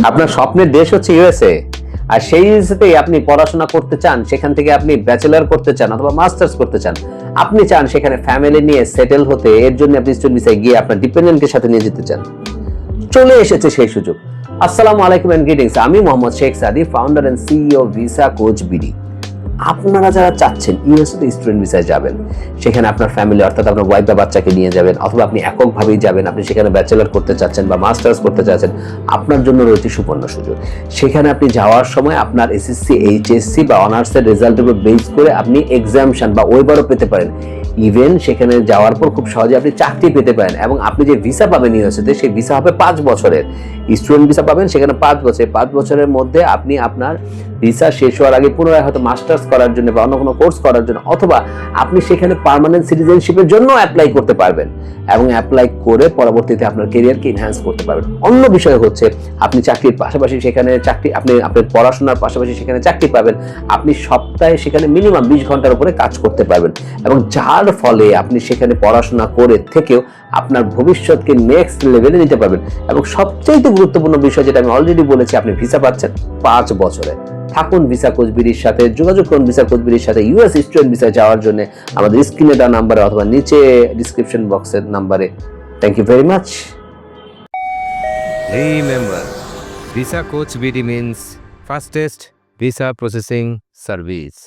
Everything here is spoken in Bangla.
আপনার স্বপ্নের দেশ হচ্ছে ইউএসএ, আর সেই ইউএসএতেই আপনি পড়াশোনা করতে চান, সেখান থেকে আপনি ব্যাচেলর করতে চান অথবা মাস্টার্স করতে চান, আপনি চান সেখানে ফ্যামিলি নিয়ে সেটেল হতে, এর জন্য আপনি স্টুডেন্ট ভিসায় গিয়ে আপনার ডিপেন্ডেন্টকে সাথে নিয়ে যেতে চান। চলে এসেছে সেই সুযোগ। আসসালামু আলাইকুম এন্ড গ্রিটিংস, আমি Mohammad Sheikh Sadi, founder and CEO Visa Coach BD. আপনারা যারা চাচ্ছেন ইউএসএতে স্টুডেন্ট ভিসায় যাবেন, সেখানে আপনার ফ্যামিলি অর্থাৎ আপনার ওয়াইফ বা বাচ্চাকে নিয়ে যাবেন, অথবা আপনি এককভাবেই যাবেন, আপনি সেখানে ব্যাচেলর করতে চাচ্ছেন বা মাস্টার্স করতে চাচ্ছেন, আপনার জন্য রয়েছে সুবর্ণ সুযোগ। সেখানে আপনি যাওয়ার সময় আপনার এসএসসি, এইচএসসি বা অনার্সের রেজাল্টের উপর বেস করে আপনি এক্সামশন বা ওয়েবারও পেতে পারেন। ইভেন সেখানে যাওয়ার পর খুব সহজে আপনি চাকরি পেতে পারেন, এবং আপনি যে ভিসা পাবেন ইউএসএতে, সেই ভিসা হবে 5 বছরের। স্টুডেন্ট ভিসা পাবেন সেখানে 5 বছর, 5 বছরের মধ্যে আপনি আপনার ভিসা শেষ হওয়ার আগে পুনরায় হয়তো মাস্টার্স করার জন্য বা অন্য কোনো কোর্স করার জন্য, অথবা আপনি সেখানে পার্মানেন্ট সিটিজেনশিপের জন্য অ্যাপ্লাই করতে পারবেন, এবং অ্যাপ্লাই করে পরবর্তীতে আপনার ক্যারিয়ারকে এনহ্যান্স করতে পারবেন। অন্য বিষয় হচ্ছে আপনি চাকরির পাশাপাশি সেখানে আপনি আপনার পড়াশোনার পাশাপাশি সেখানে চাকরি পাবেন। আপনি সপ্তাহে সেখানে মিনিমাম 20 ঘন্টার উপরে কাজ করতে পারবেন, এবং যার ফলে আপনি সেখানে পড়াশোনা করে থেকেও আপনার ভবিষ্যৎকে নেক্সট লেভেলে নিতে পারবেন। এবং সবচেয়ে গুরুত্বপূর্ণ বিষয়, যেটা আমি অলরেডি বলেছি, আপনি ভিসা পাচ্ছেন 5 বছরে। থাকুন ভিসা কোচ বিডির সাথে, যোগাযোগ করুন ভিসা কোচ বিডির সাথে ইউএস স্টুডেন্ট ভিসা যাওয়ার জন্য আমাদের স্ক্রিনে দেওয়া নাম্বারে অথবা নিচে ডিসক্রিপশন বক্সের নাম্বারে। Thank you very much. Remember, Visa Coach BD means fastest visa processing service.